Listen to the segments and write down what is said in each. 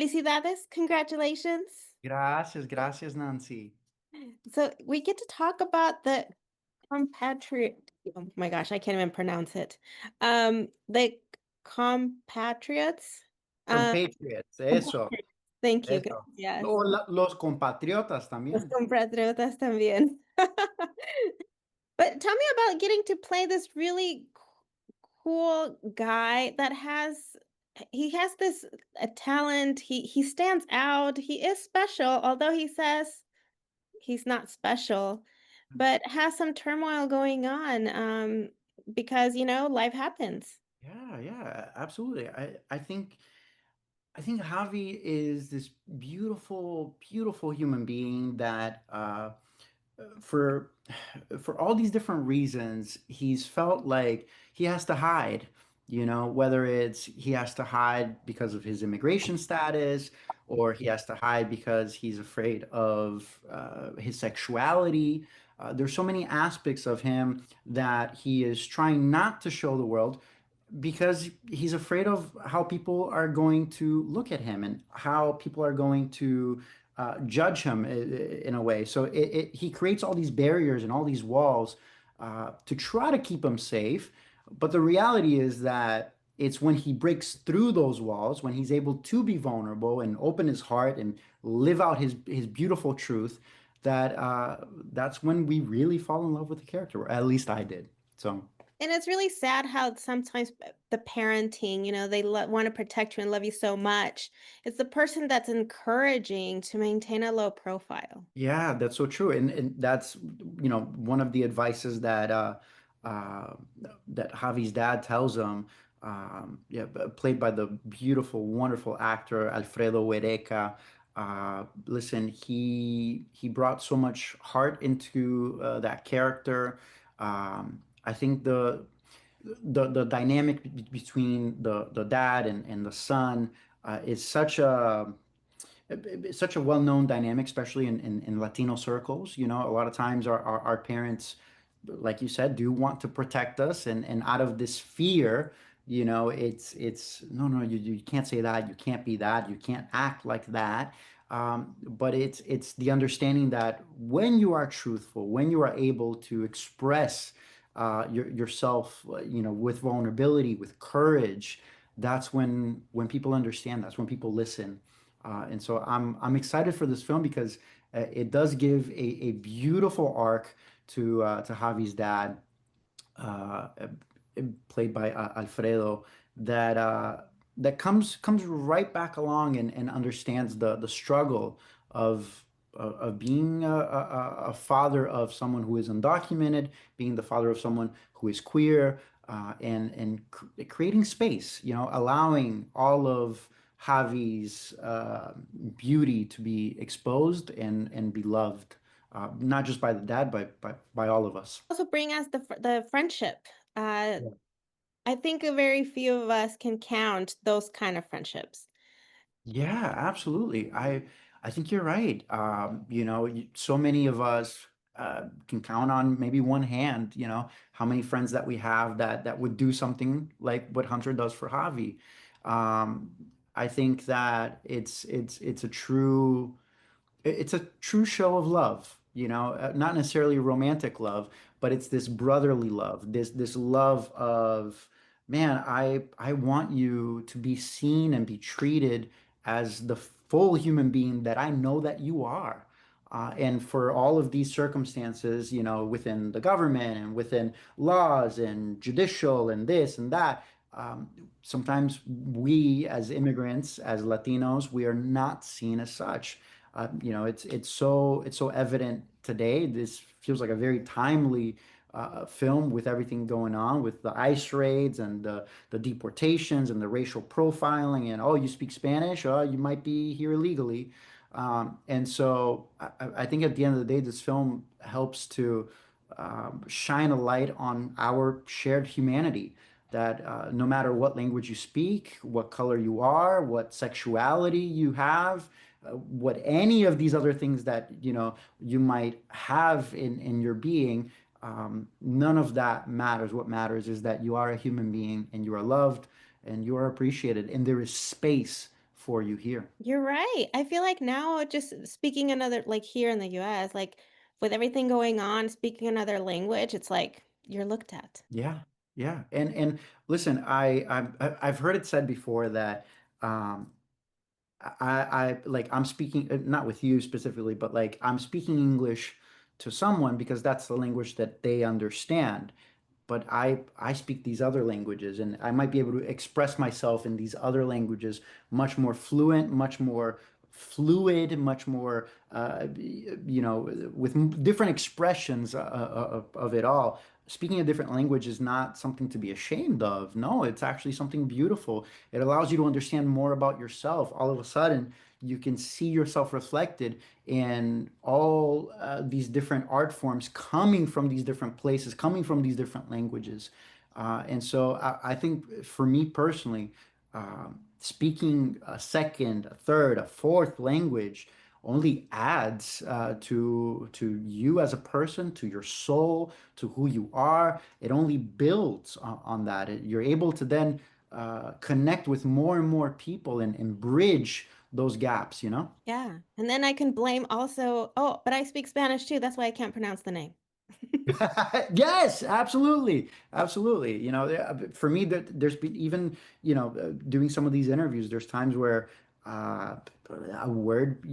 Felicidades, congratulations. Gracias, gracias, Nancy. So we get to talk about the compatriot. Oh my gosh, I can't even pronounce it. The compatriots. Um, Compatriots, eso, compatriots. Thank you. eso. Yes, O los compatriotas los también. compatriotas también. But tell me about getting to play this really cool guy that has this a talent. He stands out. He is special, although he says he's not special, but has some turmoil going on because life happens. Yeah, yeah, absolutely. I think Javi is this beautiful, beautiful human being that for for all these different reasons, he's felt like he has to hide, whether it's he has to hide because of his immigration status, or he has to hide because he's afraid of his sexuality. There's so many aspects of him that he is trying not to show the world because he's afraid of how people are going to look at him and how people are going to judge him in a way. So he creates all these barriers and all these walls to try to keep him safe. But the reality is that it's when he breaks through those walls, when he's able to be vulnerable and open his heart and live out his beautiful truth, that that's when we really fall in love with the character. Or at least I did. So. And it's really sad how sometimes the parenting, they want to protect you and love you so much. It's the person that's encouraging to maintain a low profile. Yeah, that's so true. And that's, one of the advices uh, that Javi's dad tells him, yeah, played by the beautiful, wonderful actor Alfredo Huereca. Listen, he brought so much heart into that character. I think the dynamic between the dad and the son is such a well-known dynamic, especially in Latino circles. A lot of times our parents, like you said, do want to protect us, and out of this fear, it's no, no, you can't say that, you can't be that, you can't act like that. But it's the understanding that when you are truthful, when you are able to express yourself, with vulnerability, with courage, that's when people understand. That's when people listen. And so I'm excited for this film because it does give a beautiful arc to Javi's dad, uh, played by Alfredo, that comes right back along and understands the struggle of being a father of someone who is undocumented, being the father of someone who is queer, and creating space, allowing all of Javi's beauty to be exposed and be loved, not just by the dad, but by all of us. Also bring us the friendship. Uh, I think a very few of us can count those kind of friendships. Yeah, absolutely. I think you're right. So many of us can count on maybe one hand, how many friends that we have that would do something like what Hunter does for Javi. I think that it's a it's a true show of love, not necessarily romantic love, but it's this brotherly love, this love of, man, I want you to be seen and be treated as the full human being that I know that you are. And for all of these circumstances, within the government and within laws and judicial and this and that, sometimes we as immigrants, as Latinos, we are not seen as such. It's so evident today. This feels like a very timely film with everything going on with the ICE raids and the deportations and the racial profiling and, oh, you speak Spanish, oh, you might be here illegally. And so I think at the end of the day, this film helps to shine a light on our shared humanity. That no matter what language you speak, what color you are, what sexuality you have, what any of these other things that you might have in your being, none of that matters. What matters is that you are a human being and you are loved and you are appreciated, and there is space for you here. You're right. I feel like now just speaking another like here in the US, like with everything going on, speaking another language, it's like you're looked at. Yeah, yeah. And listen, I've heard it said before that um like I'm speaking not with you specifically, but like I'm speaking English to someone because that's the language that they understand. But I speak these other languages and I might be able to express myself in these other languages much more fluent, much more fluid, much more with different expressions of it all. Speaking a different language is not something to be ashamed of. No, it's actually something beautiful. It allows you to understand more about yourself. All of a sudden, you can see yourself reflected in all these different art forms coming from these different places, coming from these different languages. And so I think for me personally, speaking a second, a third, a fourth language only adds to you as a person, to your soul, to who you are. It only builds on that. You're able to then connect with more and more people and bridge those gaps, you know? Yeah. And then I can blame also, oh, but I speak Spanish too. That's why I can't pronounce the name. Yes, absolutely. Absolutely. For me, there's been even, doing some of these interviews, there's times where uh, a word,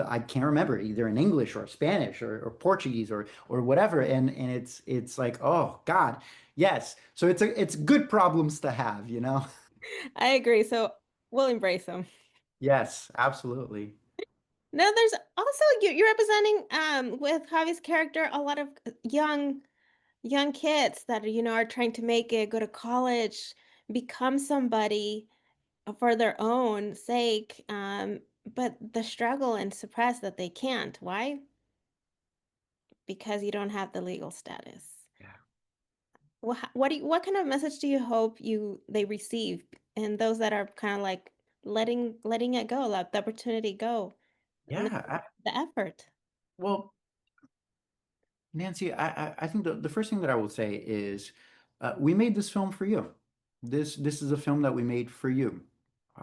I can't remember either in English or Spanish or Portuguese or whatever. And it's like, oh God, yes. So it's good problems to have, you know? I agree. So we'll embrace them. Yes, absolutely. No, there's also you're representing with Javi's character a lot of young kids that are trying to make it, go to college, become somebody for their own sake, but the struggle and suppress that they can't. Why? Because you don't have the legal status. Yeah. What kind of message do you hope they receive, and those that are kind of like letting it go, let the opportunity go, and Yeah. the effort. Well, Nancy, I think the first thing that I will say is we made this film for you. This is a film that we made for you,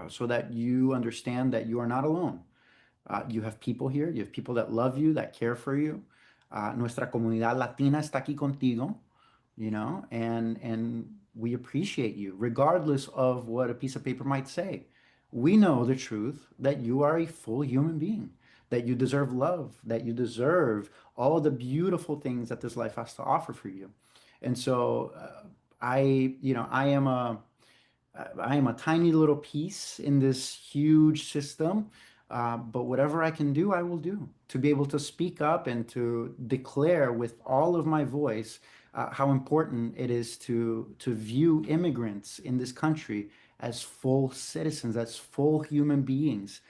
so that you understand that you are not alone. You have people here, you have people that love you, that care for you. Nuestra comunidad latina está aquí contigo, and we appreciate you, regardless of what a piece of paper might say. We know the truth that you are a full human being, that you deserve love, that you deserve all the beautiful things that this life has to offer for you. And so, I am a tiny little piece in this huge system, but whatever I can do, I will do to be able to speak up and to declare with all of my voice how important it is to view immigrants in this country as full citizens, as full human beings.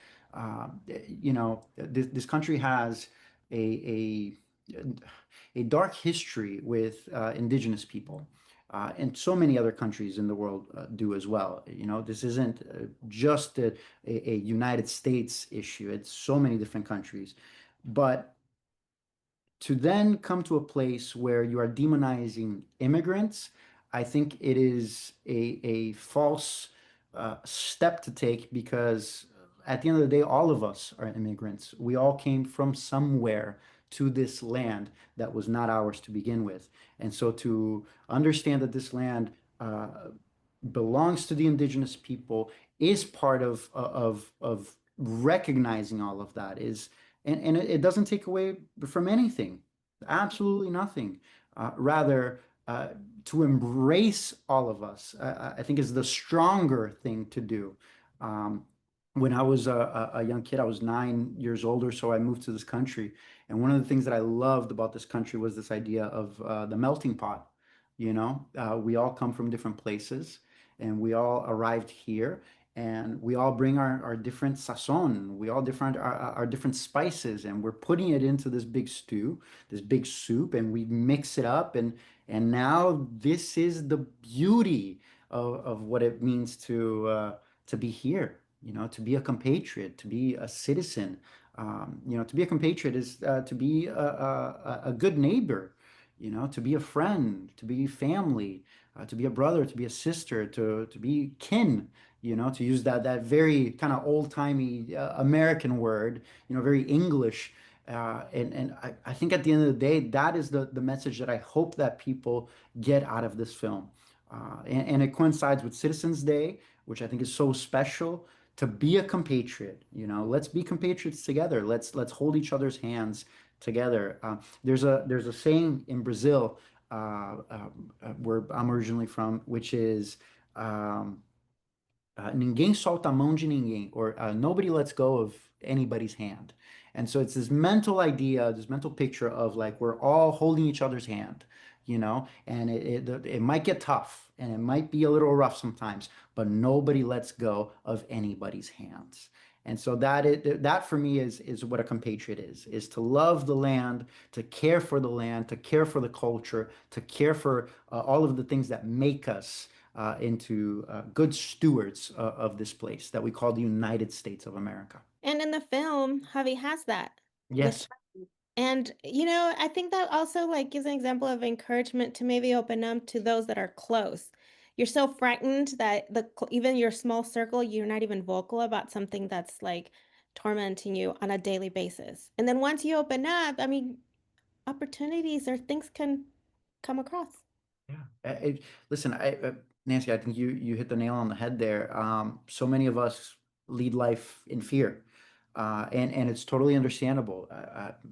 This country has a, a a dark history with indigenous people. And so many other countries in the world do as well. This isn't just a United States issue. It's so many different countries. But to then come to a place where you are demonizing immigrants, I think it is a false step to take because at the end of the day, all of us are immigrants. We all came from somewhere to this land that was not ours to begin with. And so to understand that this land belongs to the indigenous people is part of recognizing all of that is and it doesn't take away from anything, absolutely nothing. Rather, to embrace all of us, I think is the stronger thing to do. Um, when I was a young kid, I was 9 years old or so, I moved to this country. And one of the things that I loved about this country was this idea of the melting pot. We all come from different places and we all arrived here and we all bring our different sazon. We all different our different spices, and we're putting it into this big stew, this big soup, and we mix it up. And now this is the beauty of what it means to be here. To be a compatriot, to be a citizen. To be a compatriot is to be a good neighbor. you know, to be a friend, to be family, to be a brother, to be a sister, to be kin, you know, to use that very kind of old-timey American word, you know, very English. I think at the end of the day, that is the message that I hope that people get out of this film. And it coincides with Citizens Day, which I think is so special to be a compatriot. You know, let's be compatriots together. Let's hold each other's hands together. There's a saying in Brazil, where I'm originally from, which is um, ninguém solta a mão de ninguém, or nobody lets go of anybody's hand. And so it's this mental idea, this mental picture of like we're all holding each other's hand, you know, and it might get tough and it might be a little rough sometimes, but nobody lets go of anybody's hands. And so that for me is what a compatriot is to love the land, to care for the land, to care for the culture, to care for all of the things that make us into good stewards of this place that we call the United States of America. And in the film, Javi has that with Yes. and you know, I think that also like gives an example of encouragement to maybe open up to those that are close. You're so frightened that even your small circle, you're not even vocal about something that's like tormenting you on a daily basis. And then once you open up, I mean, opportunities or things can come across. Yeah. Listen, Nancy, I think you hit the nail on the head there. So many of us lead life in fear, and it's totally understandable.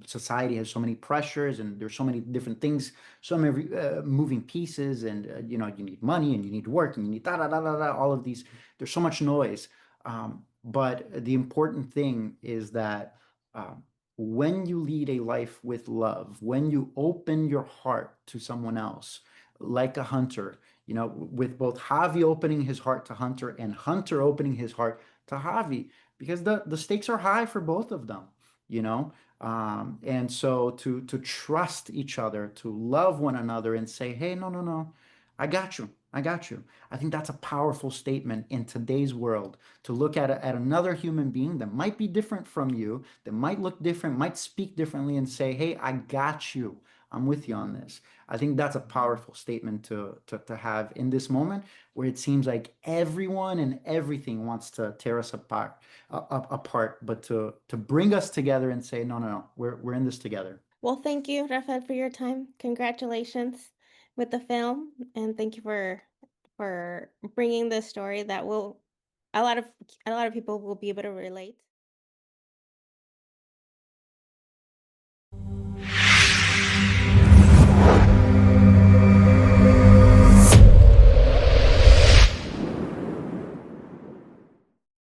Society has so many pressures, and there's so many different things, so many moving pieces, and you know, you need money, and you need work, and you need da da da da da. All of these, there's so much noise. But the important thing is that. When you lead a life with love, when you open your heart to someone else, like a hunter, you know, with both Javi opening his heart to Hunter and Hunter opening his heart to Javi, because the stakes are high for both of them, you know. And so to trust each other, to love one another, and say, hey, no, no, no, I got you. I got you. I think that's a powerful statement in today's world to look at another human being that might be different from you, that might look different, might speak differently, and say, hey, I got you. I'm with you on this. I think that's a powerful statement to have in this moment where it seems like everyone and everything wants to tear us apart, but to bring us together and say, no, no, no, we're in this together. Well, thank you, Rafael, for your time. Congratulations with the film, and thank you for bringing this story that will a lot of people will be able to relate.